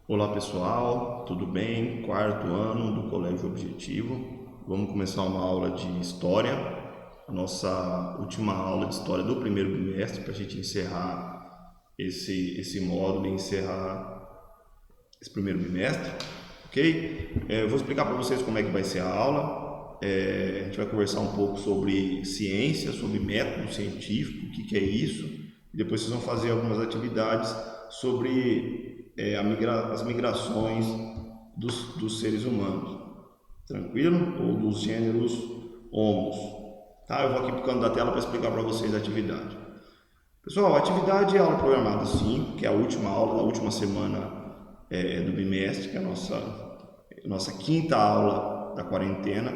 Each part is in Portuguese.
Olá pessoal, tudo bem? Quarto ano do Colégio Objetivo. Vamos começar uma aula de História, a nossa última aula de História do primeiro bimestre, para a gente encerrar esse módulo e encerrar esse primeiro bimestre, ok? Eu vou explicar para vocês como é que vai ser a aula. A gente vai conversar um pouco sobre ciência, sobre método científico, o que é isso, e depois vocês vão fazer algumas atividades sobre as migrações dos seres humanos, tranquilo? Ou dos gêneros homos. Tá? Eu vou aqui picando da tela para explicar para vocês a atividade. Pessoal, a atividade é aula programada 5, que é a última aula da última semana do bimestre, que é a nossa quinta aula da quarentena.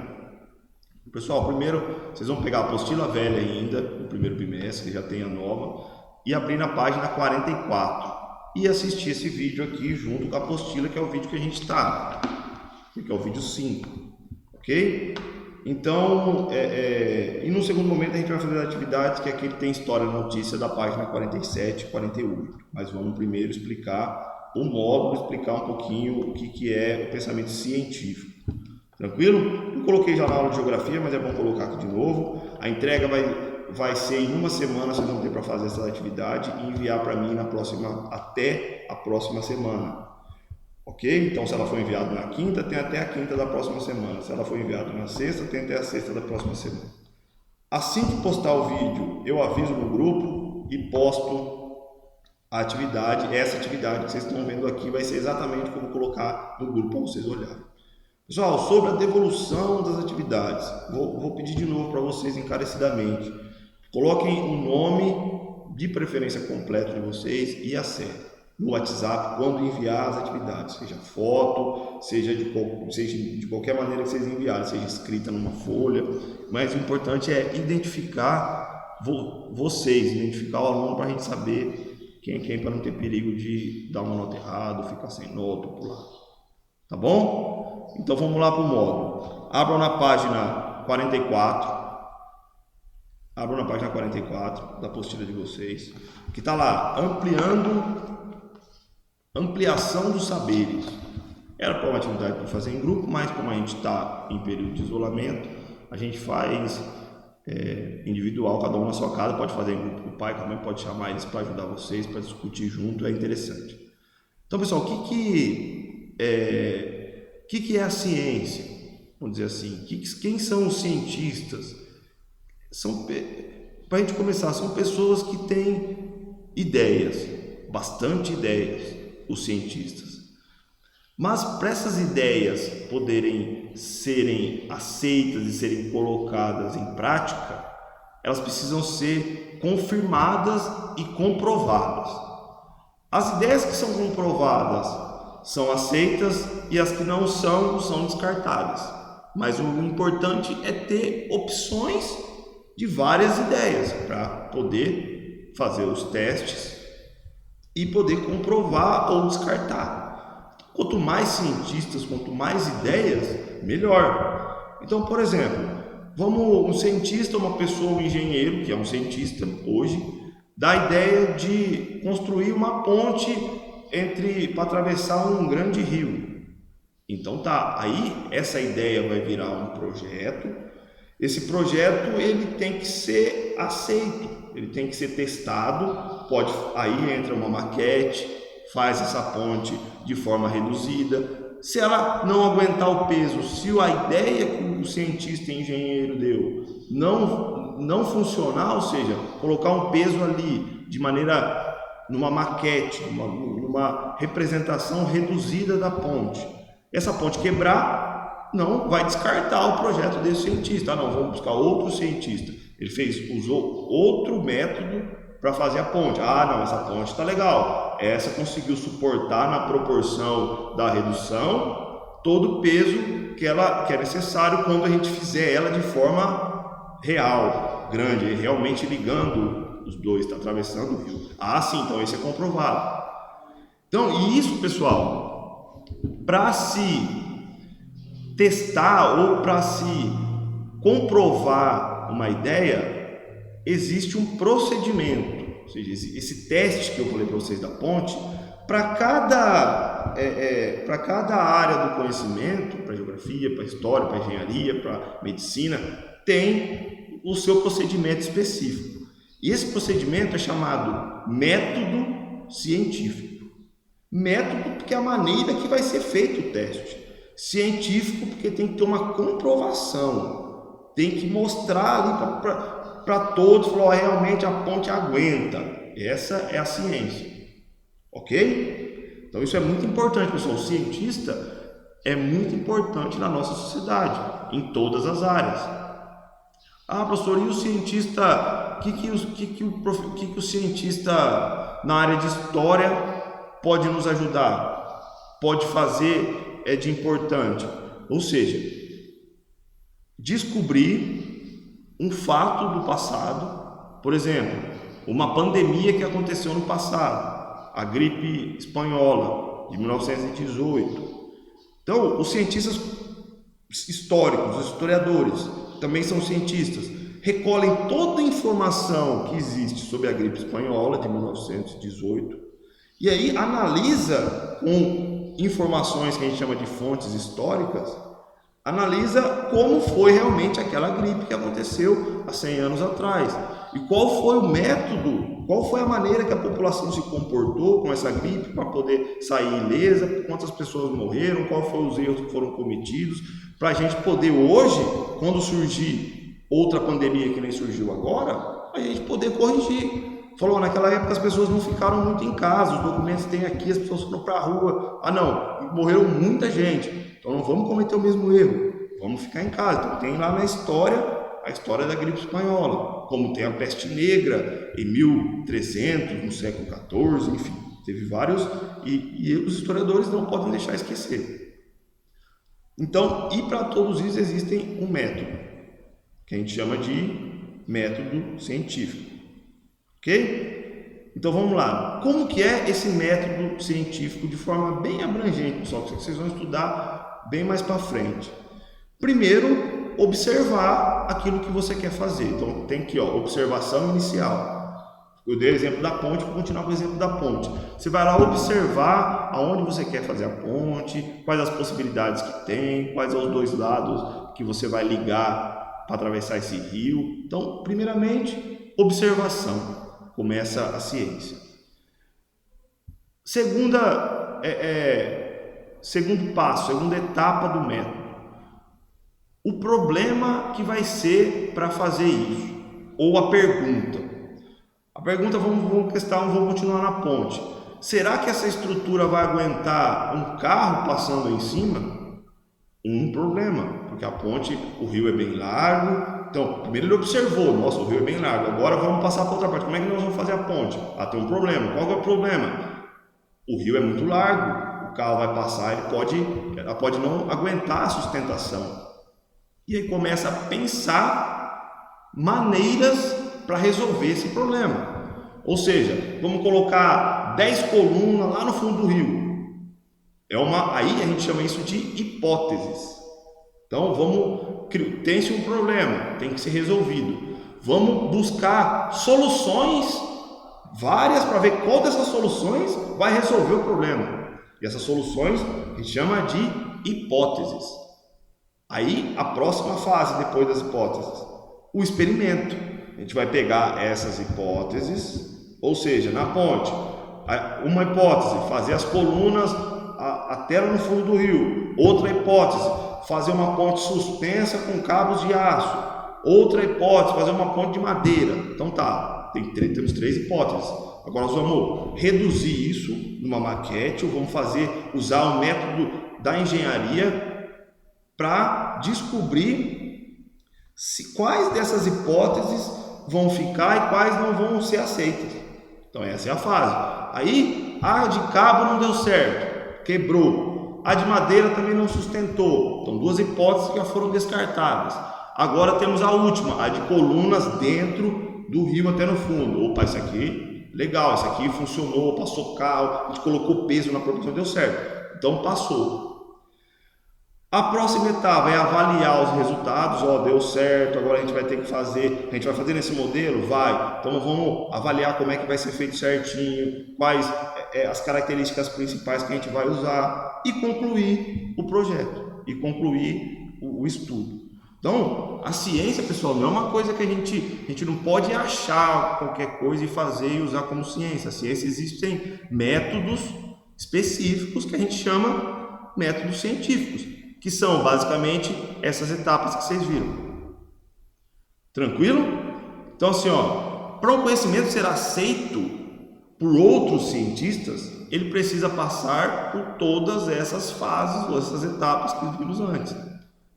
Pessoal, primeiro vocês vão pegar a apostila velha ainda, do primeiro bimestre, que já tem a nova, e abrir na página 44 e assistir esse vídeo aqui junto com a apostila, que é o vídeo que a gente está, que é o vídeo 5, ok? Então, e no segundo momento a gente vai fazer atividades que aqui tem história e notícia da página 47 e 48, mas vamos primeiro explicar o módulo, explicar um pouquinho o que é o pensamento científico. Tranquilo? Eu coloquei já na aula de geografia, mas é bom colocar aqui de novo. A entrega vai ser em uma semana, vocês vão ter para fazer essa atividade e enviar para mim até a próxima semana. Ok? Então, se ela for enviada na quinta, tem até a quinta da próxima semana. Se ela for enviada na sexta, tem até a sexta da próxima semana. Assim que postar o vídeo, eu aviso no grupo e posto a atividade. Essa atividade que vocês estão vendo aqui vai ser exatamente o que eu vou colocar no grupo para vocês olharem. Pessoal, sobre a devolução das atividades, vou pedir de novo para vocês encarecidamente. Coloquem o nome, de preferência completo de vocês e a senha no WhatsApp quando enviar as atividades, seja foto, seja de qualquer maneira que vocês enviarem, seja escrita numa folha. Mas o importante é identificar vocês, identificar o aluno para a gente saber quem é quem, para não ter perigo de dar uma nota errada, ficar sem nota ou pular. Tá bom? Então vamos lá para o módulo. Abram na página 44. Abram na página 44 da apostila de vocês, que está lá, ampliação dos saberes. Era para uma atividade para fazer em grupo, mas como a gente está em período de isolamento, a gente faz individual, cada um na sua casa, pode fazer em grupo com o pai, com a mãe, pode chamar eles para ajudar vocês, para discutir junto, é interessante. Então, pessoal, o que é a ciência? Vamos dizer assim, quem são os cientistas? Para a gente começar, são pessoas que têm ideias, bastante ideias, os cientistas. Mas para essas ideias poderem serem aceitas e serem colocadas em prática, elas precisam ser confirmadas e comprovadas. As ideias que são comprovadas são aceitas e as que não são descartadas. Mas o importante é ter opções de várias ideias para poder fazer os testes e poder comprovar ou descartar. Quanto mais cientistas, quanto mais ideias, melhor. Então, por exemplo, um cientista, uma pessoa, um engenheiro, que é um cientista hoje, dá a ideia de construir uma ponte para atravessar um grande rio. Então aí essa ideia vai virar um projeto. Esse projeto ele tem que ser aceito, ele tem que ser testado. Aí entra uma maquete, faz essa ponte de forma reduzida. Se ela não aguentar o peso, se a ideia que o cientista e engenheiro deu não funcionar, ou seja, colocar um peso ali de maneira numa maquete, numa representação reduzida da ponte, essa ponte quebrar, não vai descartar o projeto desse cientista. Não, vamos buscar outro cientista. Ele usou outro método para fazer a ponte. Não, essa ponte está legal. Essa conseguiu suportar na proporção da redução todo o peso que é necessário quando a gente fizer ela de forma real, grande, realmente ligando os dois, está atravessando o rio. Sim, então esse é comprovado. Então, e isso, pessoal, para se testar ou para se comprovar uma ideia, existe um procedimento. Ou seja, esse teste que eu falei para vocês da ponte, para cada para cada área do conhecimento, para geografia, para história, para engenharia, para medicina, tem o seu procedimento específico. E esse procedimento é chamado método científico. Método porque é a maneira que vai ser feito o teste. Científico porque tem que ter uma comprovação. Tem que mostrar ali para todos, falar, realmente a ponte aguenta. Essa é a ciência. Ok? Então isso é muito importante, pessoal. O cientista é muito importante na nossa sociedade, em todas as áreas. Ah, professor, e o cientista, o que o cientista na área de história pode nos ajudar? Pode fazer de importante? Ou seja, descobrir um fato do passado, por exemplo, uma pandemia que aconteceu no passado, a gripe espanhola de 1918. Então, os cientistas históricos, os historiadores, também são cientistas, recolhem toda a informação que existe sobre a gripe espanhola de 1918 e aí analisa com informações que a gente chama de fontes históricas, analisa como foi realmente aquela gripe que aconteceu há 100 anos atrás e qual foi o método, qual foi a maneira que a população se comportou com essa gripe para poder sair ilesa, quantas pessoas morreram, qual foram os erros que foram cometidos, para a gente poder hoje, quando surgir outra pandemia que nem surgiu agora, a gente poder corrigir. Falou, naquela época as pessoas não ficaram muito em casa, os documentos tem aqui, as pessoas foram para a rua. Ah não, morreram muita gente, então não vamos cometer o mesmo erro, vamos ficar em casa. Então tem lá na história, a história da gripe espanhola, como tem a peste negra em 1300, no século XIV, enfim, teve vários, e os historiadores não podem deixar esquecer. Então, e para todos isso existem um método, que a gente chama de método científico. Ok? Então vamos lá. Como que é esse método científico de forma bem abrangente, pessoal? Que vocês vão estudar bem mais para frente. Primeiro, observar aquilo que você quer fazer. Então tem aqui, ó, observação inicial. Eu dei o exemplo da ponte, vou continuar com o exemplo da ponte. Você vai lá observar aonde você quer fazer a ponte, quais as possibilidades que tem, quais são os dois lados que você vai ligar para atravessar esse rio. Então, primeiramente, observação. Começa a ciência. Segundo passo, segunda etapa do método. O problema que vai ser para fazer isso, ou a pergunta. A pergunta, vamos continuar na ponte. Será que essa estrutura vai aguentar um carro passando em cima? Um problema, porque a ponte, o rio é bem largo. Então, primeiro ele observou, nossa, o rio é bem largo, agora vamos passar para outra parte. Como é que nós vamos fazer a ponte? Ah, tem um problema. Qual é o problema? O rio é muito largo, o carro vai passar, ela pode não aguentar a sustentação. E aí começa a pensar maneiras para resolver esse problema. Ou seja, vamos colocar 10 colunas lá no fundo do rio. Aí a gente chama isso de hipóteses. Então tem-se um problema, tem que ser resolvido. Vamos buscar soluções várias para ver qual dessas soluções vai resolver o problema. E essas soluções a gente chama de hipóteses. Aí a próxima fase depois das hipóteses, o experimento. A gente vai pegar essas hipóteses, ou seja, na ponte, uma hipótese, fazer as colunas até lá no fundo do rio. Outra hipótese, fazer uma ponte suspensa com cabos de aço. Outra hipótese, fazer uma ponte de madeira. Então tá, temos 3 hipóteses. Agora nós vamos reduzir isso numa maquete, ou vamos usar o método da engenharia para descobrir quais dessas hipóteses vão ficar e quais não vão ser aceitas. Então essa é a fase. Aí a de cabo não deu certo, quebrou. A de madeira também não sustentou. Então 2 hipóteses que já foram descartadas. Agora temos a última, a de colunas dentro do rio até no fundo. Opa, isso aqui, legal, isso aqui funcionou, passou carro, a gente colocou peso na produção, deu certo. Então passou. A próxima etapa é avaliar os resultados. Ó, deu certo, agora a gente vai ter que fazer. A gente vai fazer nesse modelo? Vai. Então vamos avaliar como é que vai ser feito certinho, quais as características principais que a gente vai usar e concluir o projeto e concluir o estudo. Então, a ciência, pessoal, não é uma coisa que a gente não pode achar qualquer coisa e fazer e usar como ciência. A ciência existem métodos específicos que a gente chama métodos científicos, que são basicamente essas etapas que vocês viram. Tranquilo? Então, assim, ó, para o conhecimento ser aceito por outros cientistas, ele precisa passar por todas essas fases ou essas etapas que vimos antes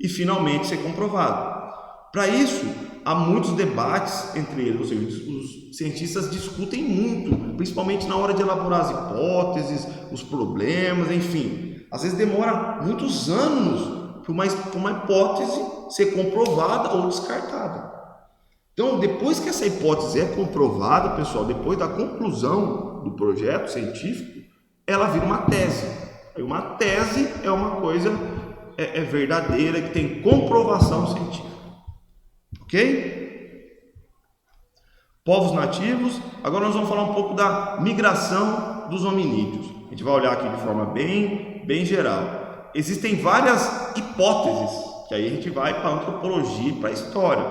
e finalmente ser comprovado. Para isso, há muitos debates entre eles, ou seja, os cientistas discutem muito, principalmente na hora de elaborar as hipóteses, os problemas, enfim. Às vezes demora muitos anos para uma hipótese ser comprovada ou descartada. Então, depois que essa hipótese é comprovada, pessoal, depois da conclusão do projeto científico, ela vira uma tese. E uma tese é uma coisa verdadeira, que tem comprovação científica. Ok? Povos nativos. Agora nós vamos falar um pouco da migração dos hominídeos. A gente vai olhar aqui de forma bem geral. Existem várias hipóteses, que aí a gente vai para a antropologia, para a história.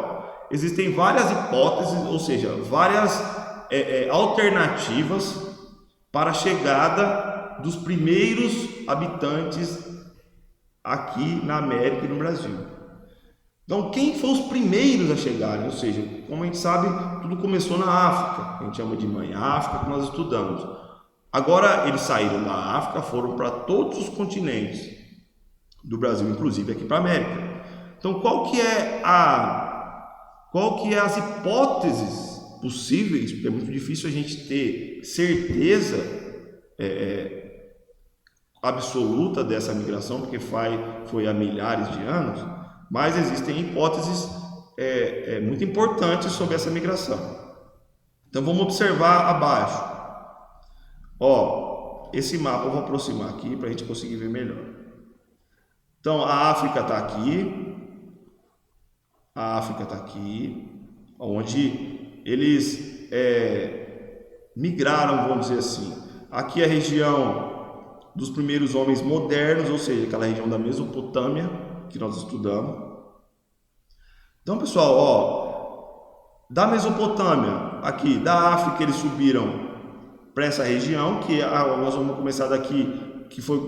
Existem várias hipóteses, ou seja, várias alternativas para a chegada dos primeiros habitantes aqui na América e no Brasil. Então, quem foram os primeiros a chegarem? Ou seja, como a gente sabe, tudo começou na África, que a gente chama de Mãe África, que nós estudamos. Agora, eles saíram da África, foram para todos os continentes do Brasil, inclusive aqui para a América. Então, qual que é as hipóteses possíveis? Porque é muito difícil a gente ter certeza absoluta dessa migração, porque foi há milhares de anos, mas existem hipóteses muito importantes sobre essa migração. Então vamos observar abaixo. Ó, esse mapa eu vou aproximar aqui para a gente conseguir ver melhor. Então a África está aqui, onde eles migraram, vamos dizer assim. Aqui é a região dos primeiros homens modernos, ou seja, aquela região da Mesopotâmia que nós estudamos. Então, pessoal, ó, da Mesopotâmia, aqui, da África, eles subiram para essa região, que nós vamos começar daqui, que foi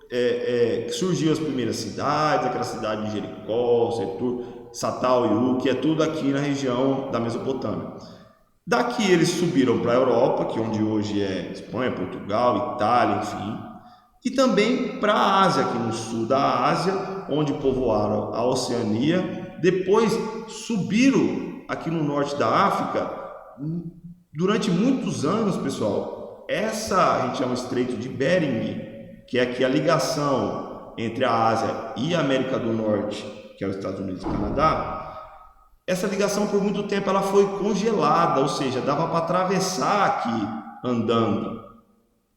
que surgiu as primeiras cidades, aquela cidade de Jericó, Setur, Sataoiú, que é tudo aqui na região da Mesopotâmia. Daqui eles subiram para a Europa, que é onde hoje é Espanha, Portugal, Itália, enfim, e também para a Ásia, aqui no sul da Ásia, onde povoaram a Oceania. Depois subiram aqui no norte da África. Durante muitos anos, pessoal, a gente chama Estreito de Bering, que é aqui a ligação entre a Ásia e a América do Norte, que é os Estados Unidos e o Canadá. Essa ligação por muito tempo ela foi congelada, ou seja, dava para atravessar aqui andando.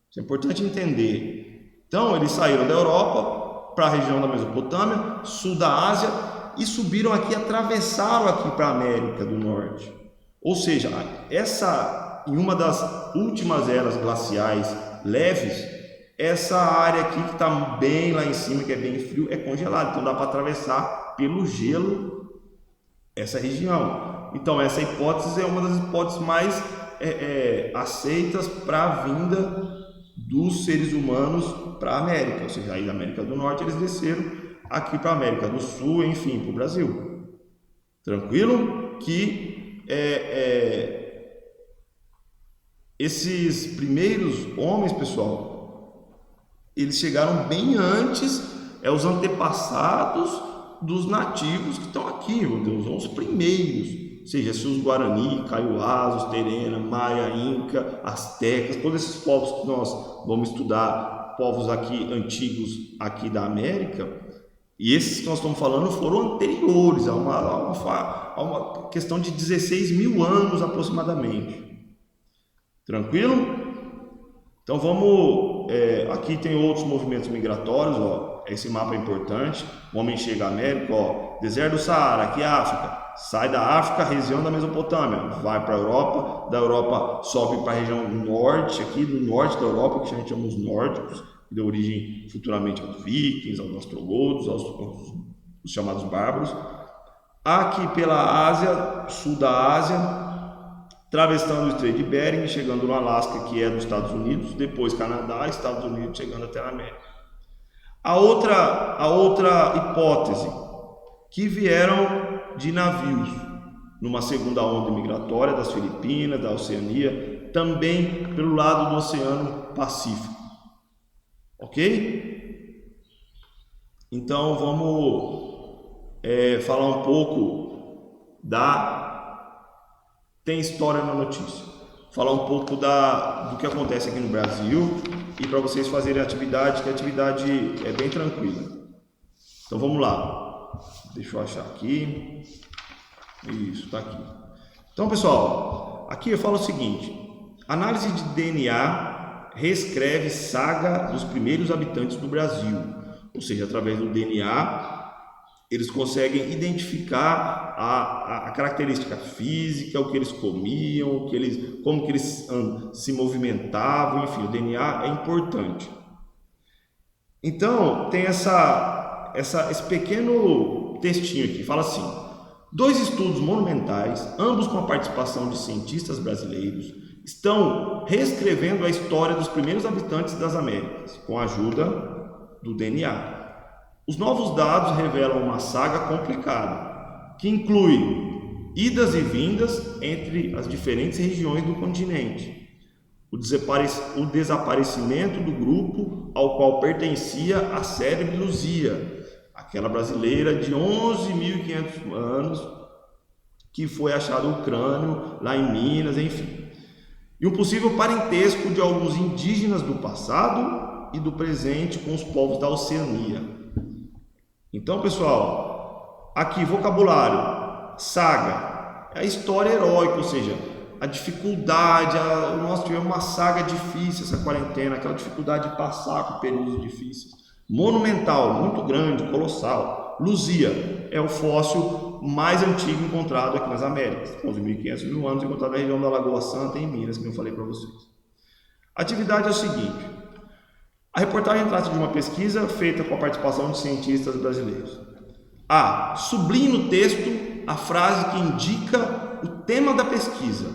Isso é importante entender. Então, eles saíram da Europa para a região da Mesopotâmia, sul da Ásia, e subiram aqui, atravessaram aqui para a América do Norte. Ou seja, em uma das últimas eras glaciais leves, essa área aqui que está bem lá em cima, que é bem frio, é congelada. Então dá para atravessar pelo gelo essa região. Então essa hipótese é uma das hipóteses mais aceitas para a vinda dos seres humanos para a América. Ou seja, aí da América do Norte eles desceram aqui para a América do Sul, enfim, para o Brasil. Tranquilo? Que esses primeiros homens, pessoal, eles chegaram bem antes, os antepassados dos nativos que estão aqui, meu Deus, são os primeiros. Ou seja, se os Guarani, Kaiowás, os Terena, Maia, Inca, Astecas, todos esses povos que nós vamos estudar, povos aqui antigos aqui da América, e esses que nós estamos falando foram anteriores a uma questão de 16 mil anos aproximadamente. Tranquilo? Então vamos aqui tem outros movimentos migratórios, ó, esse mapa é importante. O homem chega à América, ó, deserto do Saara, aqui é África. Sai da África, região da Mesopotâmia, vai para a Europa, da Europa sobe para a região norte, aqui do norte da Europa, que a gente chama os nórdicos, que deu origem futuramente aos vikings, aos ostrogodos, os chamados bárbaros. Aqui pela Ásia, sul da Ásia, atravessando o Estreito de Bering, chegando no Alasca, que é dos Estados Unidos, depois Canadá, Estados Unidos, chegando até a América. A outra hipótese, que vieram de navios, numa segunda onda migratória das Filipinas, da Oceania, também pelo lado do Oceano Pacífico. Ok? Então vamos falar um pouco tem história na notícia. Falar um pouco do que acontece aqui no Brasil e para vocês fazerem a atividade, que a atividade é bem tranquila. Então vamos lá. Deixa eu achar aqui. Isso, tá aqui. Então, pessoal, aqui eu falo o seguinte: análise de DNA reescreve saga dos primeiros habitantes do Brasil. Ou seja, através do DNA, eles conseguem identificar a característica física, o que eles comiam, como que eles se movimentavam, enfim, o DNA é importante. Então, tem esse pequeno textinho aqui, fala assim: 2 estudos monumentais, ambos com a participação de cientistas brasileiros, estão reescrevendo a história dos primeiros habitantes das Américas, com a ajuda do DNA. Os novos dados revelam uma saga complicada, que inclui idas e vindas entre as diferentes regiões do continente, o desaparecimento do grupo ao qual pertencia a célebre Luzia, aquela brasileira de 11.500 anos, que foi achado o crânio lá em Minas, enfim. E um possível parentesco de alguns indígenas do passado e do presente com os povos da Oceania. Então, pessoal, aqui vocabulário: saga é a história heróica, ou seja, a dificuldade, nós tivemos uma saga difícil essa quarentena, aquela dificuldade de passar por períodos difíceis. Monumental, muito grande, colossal. Luzia é o fóssil mais antigo encontrado aqui nas Américas, 11.500 anos, encontrado na região da Lagoa Santa, em Minas, que eu falei para vocês. A atividade é o seguinte: a reportagem trata de uma pesquisa feita com a participação de cientistas brasileiros. A. Sublinhe no texto a frase que indica o tema da pesquisa.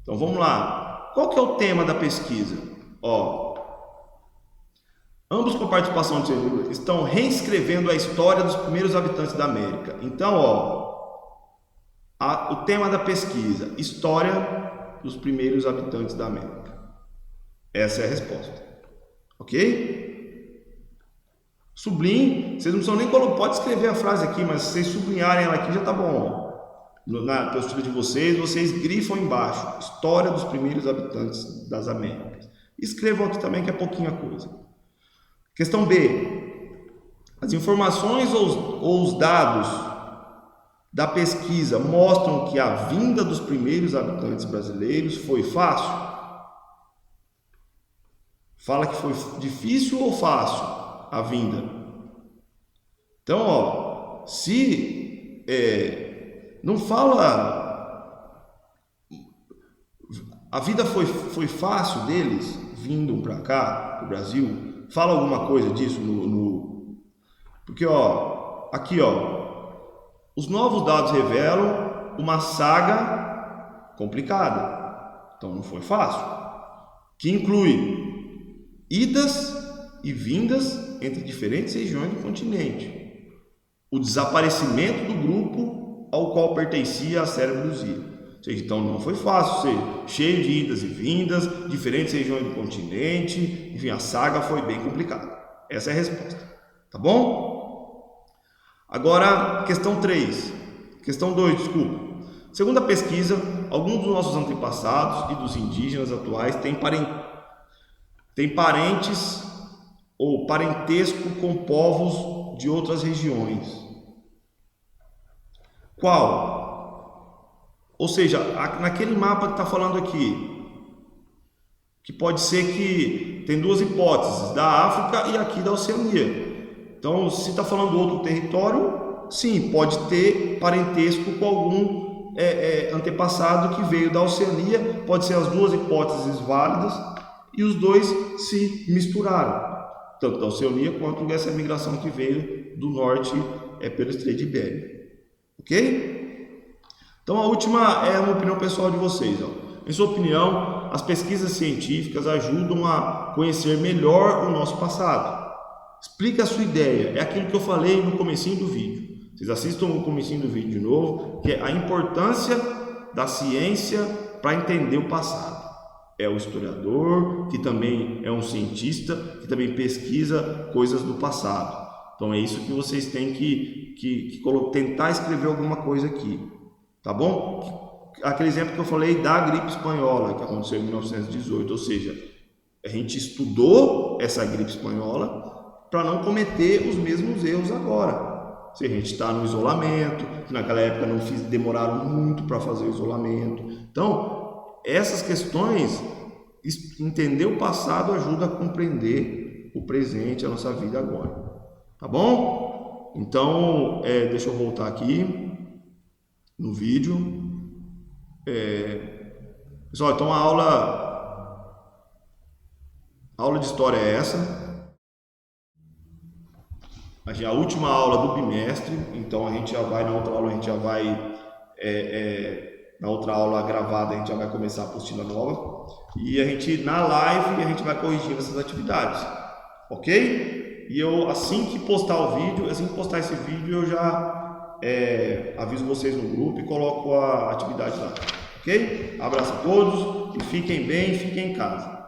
Então vamos lá. Qual que é o tema da pesquisa? Ambos com a participação de cientistas estão reescrevendo a história dos primeiros habitantes da América. Então, o tema da pesquisa: história dos primeiros habitantes da América. Essa é a resposta. Ok? Sublinhe. Vocês não precisam nem colocar. Pode escrever a frase aqui, mas se vocês sublinharem ela aqui já tá bom. Na postura de vocês grifam embaixo: história dos primeiros habitantes das Américas. Escrevam aqui também, que é pouquinha coisa. Questão B. As informações ou os dados da pesquisa mostram que a vinda dos primeiros habitantes brasileiros foi fácil? Fala que foi difícil ou fácil a vinda? Então, se não fala a vida foi fácil deles vindo para cá, para o Brasil, fala alguma coisa disso porque aqui os novos dados revelam uma saga complicada, então não foi fácil, que inclui idas e vindas entre diferentes regiões do continente, o desaparecimento do grupo ao qual pertencia a célebre Luzia. Ou seja, então não foi fácil, cheio de idas e vindas, diferentes regiões do continente, enfim, a saga foi bem complicada. Essa é a resposta, tá bom? Agora, questão 2, Segundo a pesquisa, alguns dos nossos antepassados e dos indígenas atuais têm parentes ou parentesco com povos de outras regiões. Qual? Ou seja, naquele mapa que está falando aqui, que pode ser que tem duas hipóteses, da África e aqui da Oceania. Então, se está falando outro território, sim, pode ter parentesco com algum antepassado que veio da Oceania, pode ser as duas hipóteses válidas, e os dois se misturaram, tanto da Oceania quanto dessa migração que veio do norte pelo Estreito Ibérico. Ok? Então a última é uma opinião pessoal de vocês. Em sua opinião, as pesquisas científicas ajudam a conhecer melhor o nosso passado. Explica a sua ideia, é aquilo que eu falei no comecinho do vídeo. Vocês assistam o comecinho do vídeo de novo, que é a importância da ciência para entender o passado. É o historiador, que também é um cientista, que também pesquisa coisas do passado. Então é isso que vocês têm que tentar escrever alguma coisa aqui, tá bom? Aquele exemplo que eu falei da gripe espanhola, que aconteceu em 1918, ou seja, a gente estudou essa gripe espanhola para não cometer os mesmos erros agora. Se a gente está no isolamento, que naquela época não demoraram muito para fazer o isolamento. Então, essas questões, entender o passado ajuda a compreender o presente, a nossa vida agora. Tá bom? Então, deixa eu voltar aqui no vídeo. Pessoal, então a aula de história é essa. A última aula do bimestre, então a gente já vai na outra aula, na outra aula gravada a gente já vai começar a apostila nova, e a gente na live a gente vai corrigindo essas atividades, ok? E eu assim que postar esse vídeo eu já aviso vocês no grupo e coloco a atividade lá, ok? Abraço a todos e fiquem bem, fiquem em casa.